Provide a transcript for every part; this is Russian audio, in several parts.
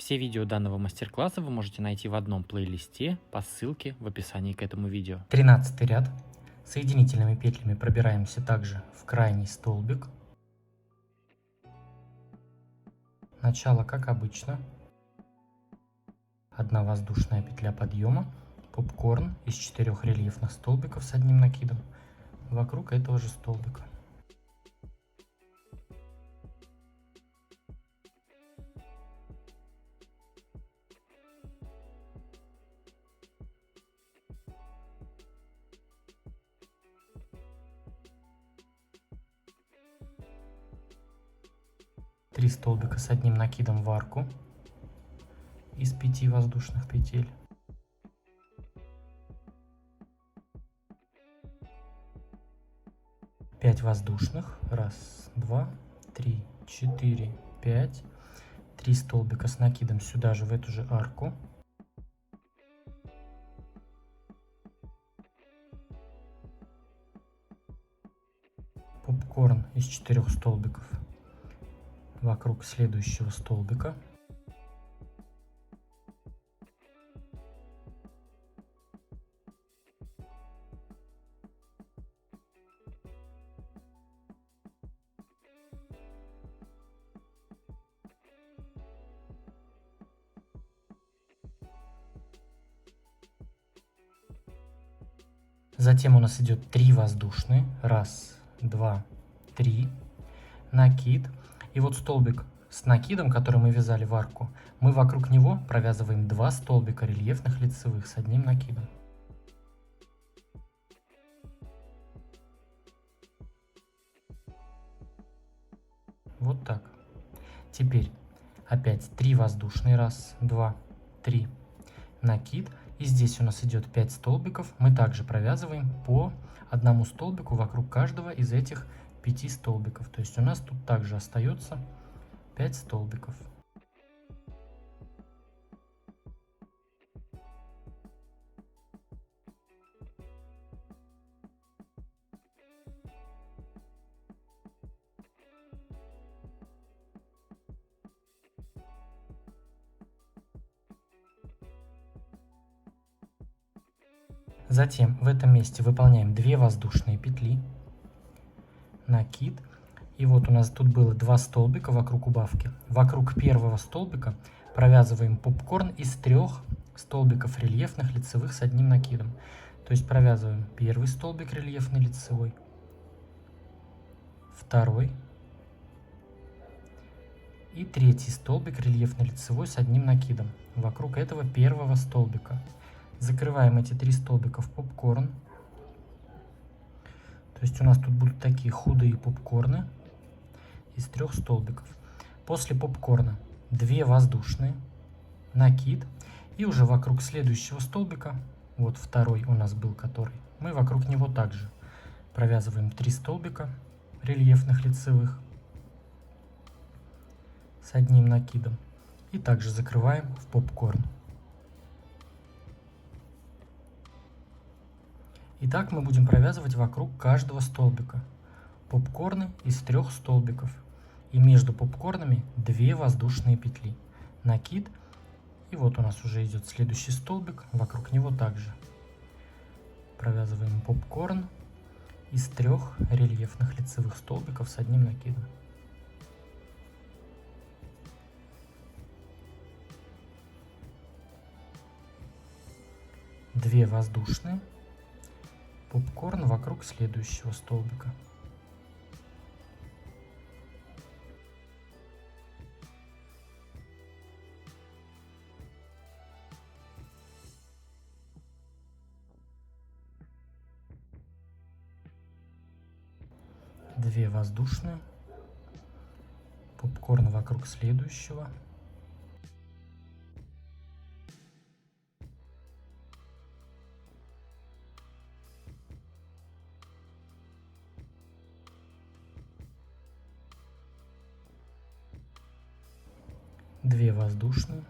Все видео данного мастер-класса вы можете найти в одном плейлисте по ссылке в описании к этому видео. 13 ряд. Соединительными петлями пробираемся также в крайний столбик. Начало как обычно. 1 воздушная петля подъема, попкорн из 4 рельефных столбиков с одним накидом вокруг этого же столбика. Три столбика с одним накидом в арку из 5 воздушных петель. Пять воздушных. 1, 2, 3, 4, 5. 3 столбика с накидом сюда же, в эту же арку. Попкорн из 4 столбиков вокруг следующего столбика. Затем у нас идет 3 воздушные. 1, 2, 3. Накид. И вот столбик с накидом, который мы вязали в арку, мы вокруг него провязываем 2 столбика рельефных лицевых с одним накидом. Вот так. Теперь опять 3 воздушные. 1, 2, 3. Накид. И здесь у нас идет 5 столбиков. Мы также провязываем по одному столбику вокруг каждого из этих 5 столбиков. То есть у нас тут также остается 5 столбиков. Затем в этом месте выполняем 2 воздушные петли, накид. И вот у нас тут было 2 столбика вокруг убавки. Вокруг первого столбика провязываем попкорн из 3 столбиков рельефных лицевых с одним накидом. То есть провязываем первый столбик рельефный лицевой, второй и третий столбик рельефный лицевой с одним накидом вокруг этого первого столбика. Закрываем эти 3 столбика в попкорн. То есть у нас тут будут такие худые попкорны из 3 столбиков. После попкорна 2 воздушные, накид. И уже вокруг следующего столбика, вот второй у нас был который, мы вокруг него также провязываем 3 столбика рельефных лицевых с одним накидом. И также закрываем в попкорн. И так мы будем провязывать вокруг каждого столбика. Попкорны из 3 столбиков. И между попкорнами 2 воздушные петли. Накид. И вот у нас уже идет следующий столбик. Вокруг него также провязываем попкорн из 3 рельефных лицевых столбиков с одним накидом. Две воздушные. Попкорн вокруг следующего столбика. Две воздушные. Попкорн вокруг следующего. Две воздушные,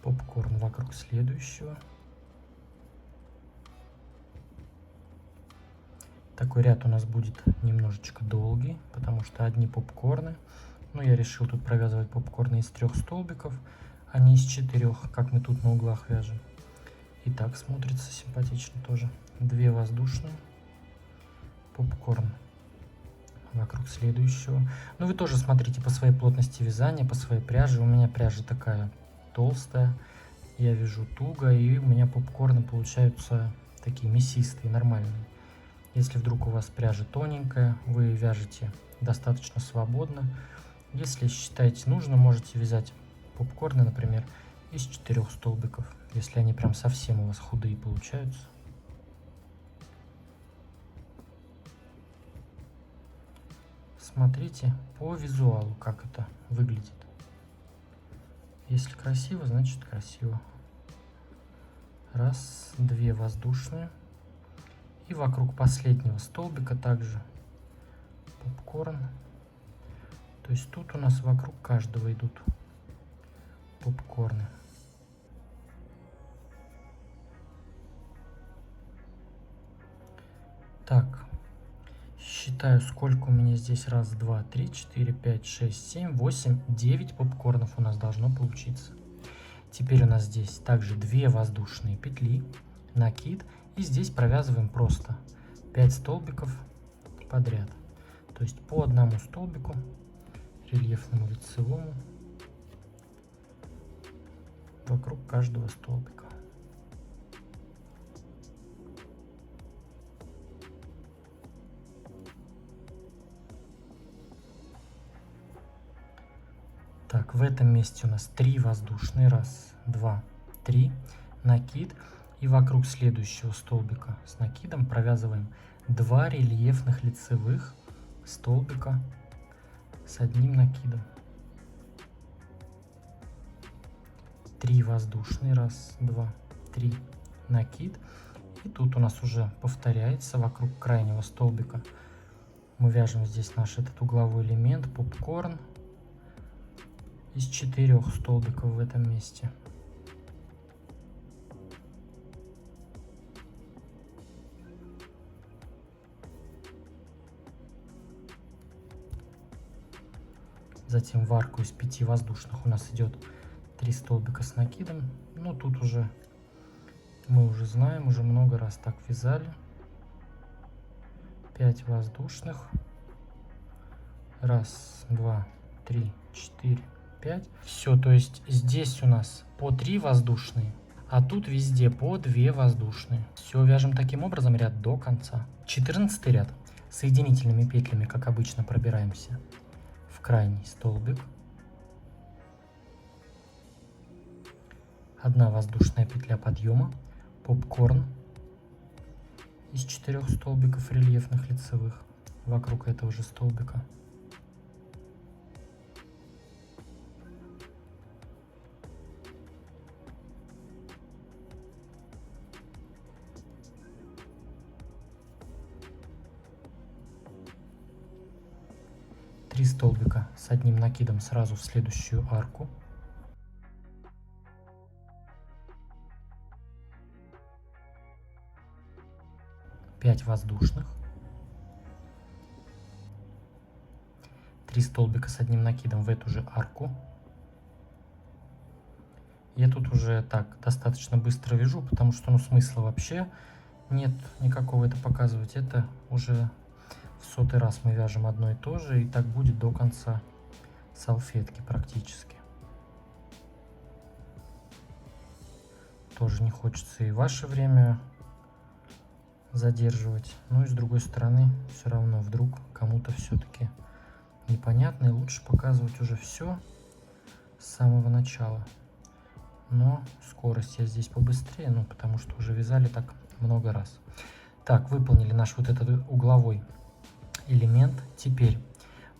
попкорн вокруг следующего. Такой ряд у нас будет немножечко долгий, потому что одни попкорны, Но я решил тут провязывать попкорны из 3 столбиков, а не из 4, как мы тут на углах вяжем. И так смотрится симпатично тоже. 2 воздушные, попкорн вокруг следующего. Ну вы тоже смотрите по своей плотности вязания, по своей пряже. У меня пряжа такая толстая, я вяжу туго, и у меня попкорны получаются такие мясистые, нормальные. Если вдруг у вас пряжа тоненькая, вы вяжете достаточно свободно. Если считаете нужно, можете вязать попкорны, например, из 4 столбиков, если они прям совсем у вас худые получаются. Смотрите по визуалу, как это выглядит. Если красиво, значит красиво. Раз, 2 воздушные. И вокруг последнего столбика также попкорн. То есть тут у нас вокруг каждого идут попкорны. Так, считаю, сколько у меня здесь. Раз, два, три, 4, 5, 6, 7, 8, 9 попкорнов у нас должно получиться. Теперь у нас здесь также 2 воздушные петли, накид. И здесь провязываем просто 5 столбиков подряд. То есть по одному столбику, рельефному лицевому, вокруг каждого столбика. Так, в этом месте у нас 3 воздушные. Раз, два, 3. Накид. И вокруг следующего столбика с накидом провязываем 2 рельефных лицевых столбика с одним накидом. 3 воздушные. Раз, два, 3. Накид. И тут у нас уже повторяется вокруг крайнего столбика. Мы вяжем здесь наш этот угловой элемент, попкорн, из 4 столбиков в этом месте. Затем в арку из 5 воздушных у нас идет 3 столбика с накидом. Ну тут уже мы уже знаем, уже много раз так вязали. 5 воздушных. Раз, два, 3, 4, 5. Все, то есть здесь у нас по 3 воздушные, а тут везде по 2 воздушные. Все, вяжем таким образом ряд до конца. 14 ряд. Соединительными петлями, как обычно, пробираемся в крайний столбик. 1 воздушная петля подъема, попкорн из 4 столбиков рельефных лицевых вокруг этого же столбика. Три столбика с одним накидом сразу в следующую арку. Пять воздушных. 3 столбика с одним накидом в эту же арку. Я тут уже так достаточно быстро вяжу, потому что ну смысла вообще нет никакого это показывать. Это уже в 100-й раз мы вяжем одно и то же, и так будет до конца салфетки практически. Тоже не хочется и ваше время задерживать. Ну и с другой стороны, все равно вдруг кому-то все-таки непонятно, и лучше показывать уже все с самого начала. Но скорость я здесь побыстрее, ну потому что уже вязали так много раз. Так, выполнили наш вот этот угловой элемент. Теперь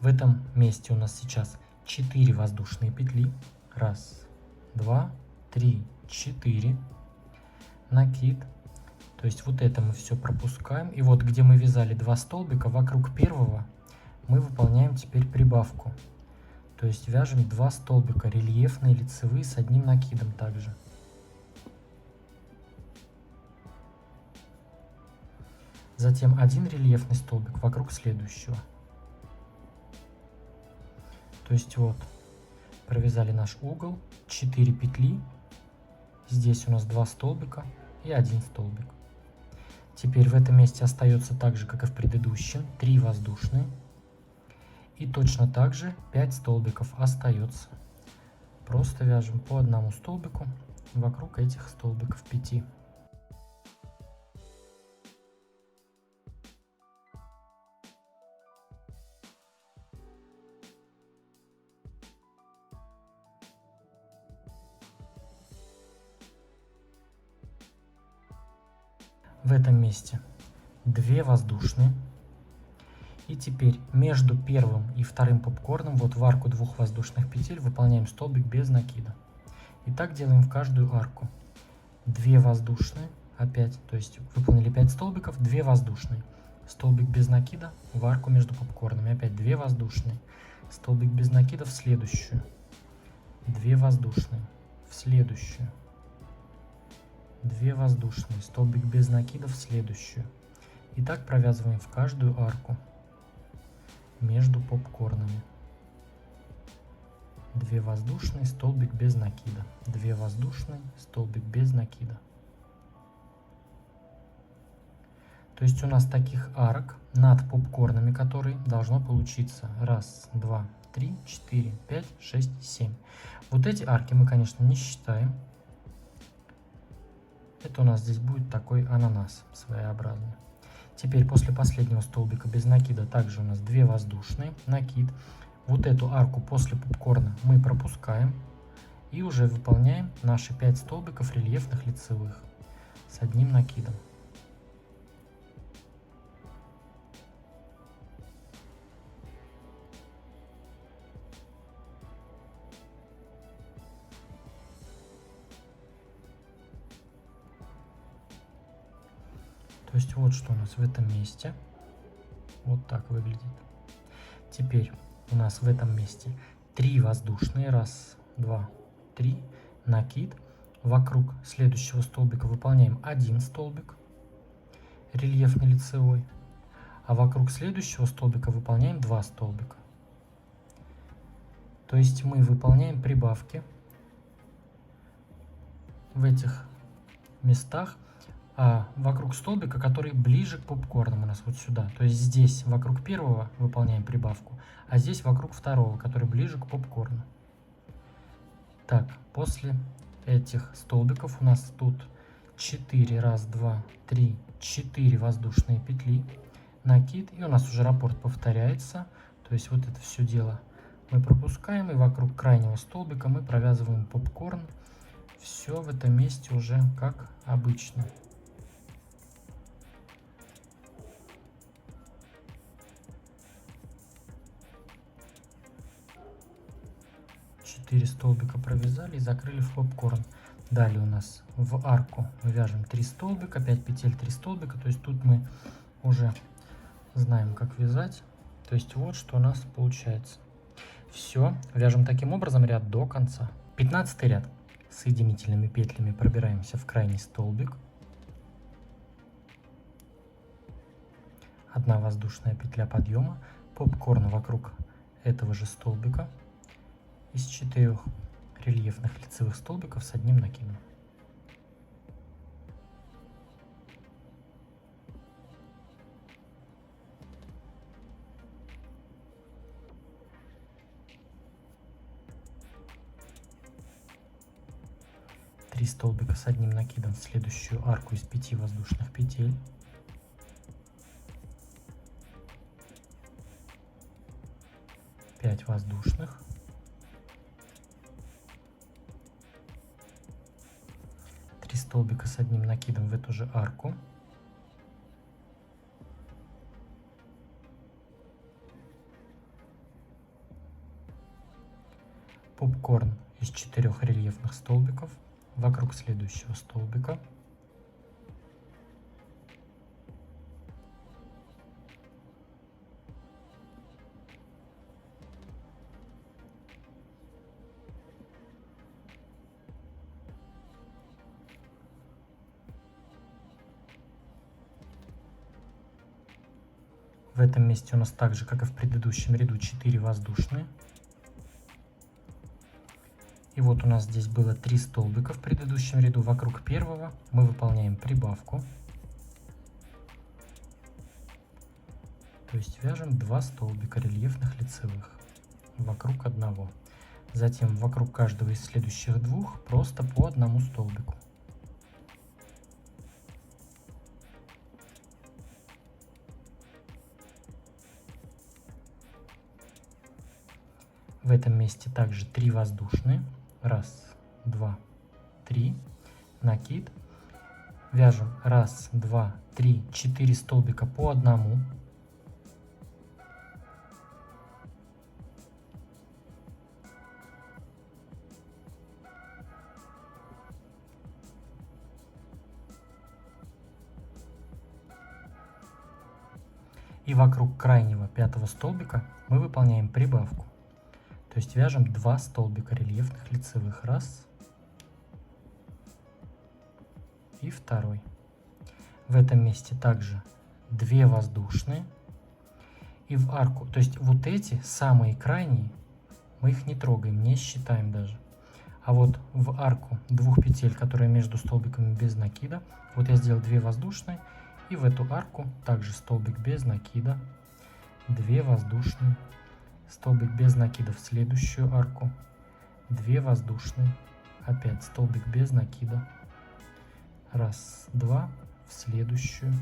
в этом месте у нас сейчас 4 воздушные петли. Раз, два, 3, 4. Накид. То есть вот это мы все пропускаем. И вот где мы вязали 2 столбика, вокруг первого мы выполняем теперь прибавку. То есть вяжем 2 столбика рельефные лицевые с одним накидом также. Затем 1 рельефный столбик вокруг следующего. То есть вот, провязали наш угол, 4 петли, здесь у нас 2 столбика и 1 столбик. Теперь в этом месте остается так же, как и в предыдущем, 3 воздушные. И точно так же 5 столбиков остается. Просто вяжем по одному столбику вокруг этих столбиков 5. В этом месте 2 воздушные. И теперь между первым и вторым попкорном, вот в арку 2 воздушных петель, выполняем столбик без накида. И так делаем в каждую арку. 2 воздушные, опять, то есть выполнили 5 столбиков, 2 воздушные. Столбик без накида в арку между попкорнами, опять 2 воздушные. Столбик без накида в следующую. 2 воздушные в следующую. 2 воздушные, столбик без накида в следующую. И так провязываем в каждую арку между попкорнами. 2 воздушные, столбик без накида. 2 воздушные, столбик без накида. То есть у нас таких арок над попкорнами, которые должно получиться 1, 2, 3, 4, 5, 6, 7. Вот эти арки мы, конечно, не считаем. Это у нас здесь будет такой ананас своеобразный. Теперь после последнего столбика без накида также у нас 2 воздушные, накид. Вот эту арку после попкорна мы пропускаем и уже выполняем наши 5 столбиков рельефных лицевых с одним накидом. То есть вот что у нас в этом месте. Вот так выглядит. Теперь у нас в этом месте 3 воздушные. 1, 2, 3. Накид. Вокруг следующего столбика выполняем 1 столбик. Рельефный лицевой. А вокруг следующего столбика выполняем 2 столбика. То есть мы выполняем прибавки в этих местах. А вокруг столбика, который ближе к попкорнам у нас вот сюда. То есть здесь вокруг первого выполняем прибавку, а здесь вокруг второго, который ближе к попкорну. Так, после этих столбиков у нас тут 4, 1, 2, 3, 4 воздушные петли, накид, и у нас уже раппорт повторяется. То есть вот это все дело мы пропускаем, и вокруг крайнего столбика мы провязываем попкорн. Все в этом месте уже как обычно. 4 столбика провязали и закрыли в попкорн. Далее у нас в арку мы вяжем 3 столбика, 5 петель, 3 столбика. То есть тут мы уже знаем, как вязать. То есть вот что у нас получается. Все, вяжем таким образом ряд до конца. 15 ряд. Соединительными петлями пробираемся в крайний столбик. 1 воздушная петля подъема, попкорн вокруг этого же столбика из 4 рельефных лицевых столбиков с одним накидом. Три столбика с одним накидом в следующую арку из 5 воздушных петель. Пять воздушных. Три столбика с одним накидом в эту же арку. Попкорн из 4 рельефных столбиков вокруг следующего столбика. В этом месте у нас так же, как и в предыдущем ряду, 4 воздушные. И вот у нас здесь было 3 столбика в предыдущем ряду. Вокруг первого мы выполняем прибавку. То есть вяжем 2 столбика рельефных лицевых вокруг одного. Затем вокруг каждого из следующих двух просто по одному столбику. В этом месте также 3 воздушные. 1, 2, 3. Накид. Вяжем 1, 2, 3, 4 столбика по одному. И вокруг крайнего 5-го столбика мы выполняем прибавку. То есть вяжем 2 столбика рельефных лицевых. 1 и 2. В этом месте также 2 воздушные. И в арку, то есть вот эти самые крайние, мы их не трогаем, не считаем даже. А вот в арку 2 петель, которые между столбиками без накида, вот я сделал 2 воздушные. И в эту арку также столбик без накида, 2 воздушные, столбик без накида в следующую арку, 2 воздушные, опять столбик без накида, 1, 2, в следующую,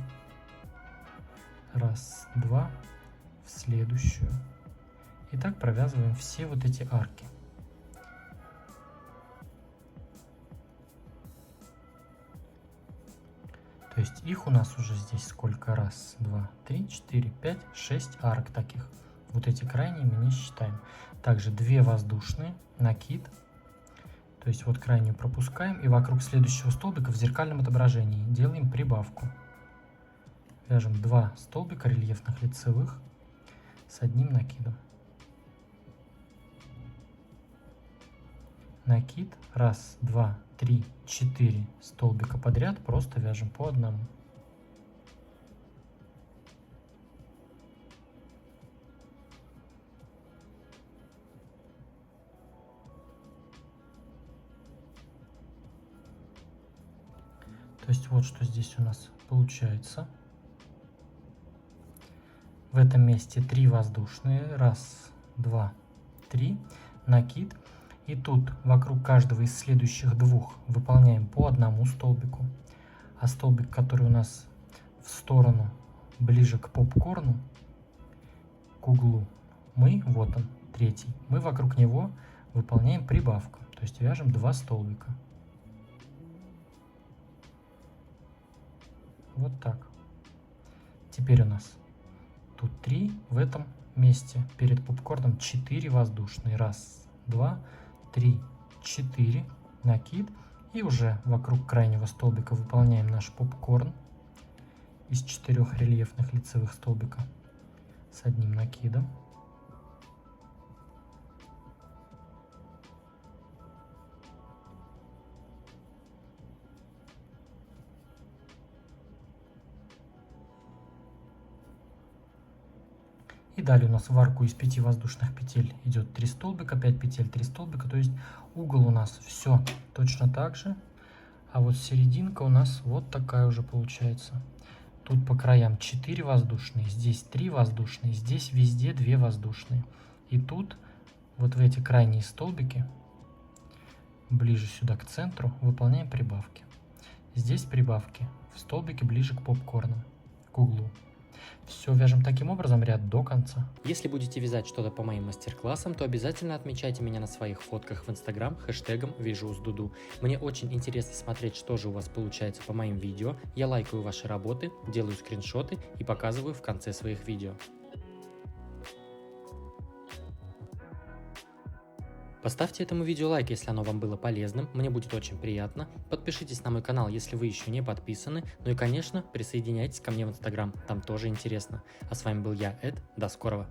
1, 2, в следующую. И так провязываем все вот эти арки. То есть их у нас уже здесь сколько? 1, 2, 3, 4, 5, 6 арок таких. Вот эти крайние мы не считаем. Также 2 воздушные, накид. То есть вот крайнюю пропускаем. И вокруг следующего столбика в зеркальном отображении делаем прибавку. Вяжем 2 столбика рельефных лицевых с одним накидом. Накид. 1, 2, 3, 4 столбика подряд, просто вяжем по одному. То есть вот что здесь у нас получается. В этом месте 3 воздушные. 1, 2, 3. Накид. И тут вокруг каждого из следующих двух выполняем по одному столбику. А столбик, который у нас в сторону ближе к попкорну, к углу, вот он, 3, мы вокруг него выполняем прибавку. То есть вяжем 2 столбика. Вот так. Теперь у нас тут 3, в этом месте перед попкорном 4 воздушные. 1, 2, 3, 4, накид. И уже вокруг крайнего столбика выполняем наш попкорн из 4 рельефных лицевых столбика с одним накидом. И далее у нас в арку из 5 воздушных петель идет 3 столбика, 5 петель, 3 столбика. То есть угол у нас все точно так же. А вот серединка у нас вот такая уже получается. Тут по краям 4 воздушные, здесь 3 воздушные, здесь везде 2 воздушные. И тут вот в эти крайние столбики, ближе сюда к центру, выполняем прибавки. Здесь прибавки в столбике ближе к попкорну, к углу. Все вяжем таким образом ряд до конца. Если будете вязать что-то по моим мастер-классам, то обязательно отмечайте меня на своих фотках в Инстаграм хэштегом #вяжу_с_дуду. Мне очень интересно смотреть, что же у вас получается по моим видео. Я лайкаю ваши работы, делаю скриншоты и показываю в конце своих видео. Поставьте этому видео лайк, если оно вам было полезным, мне будет очень приятно. Подпишитесь на мой канал, если вы еще не подписаны. Ну и, конечно, присоединяйтесь ко мне в Инстаграм, там тоже интересно. А с вами был я, Эд, до скорого.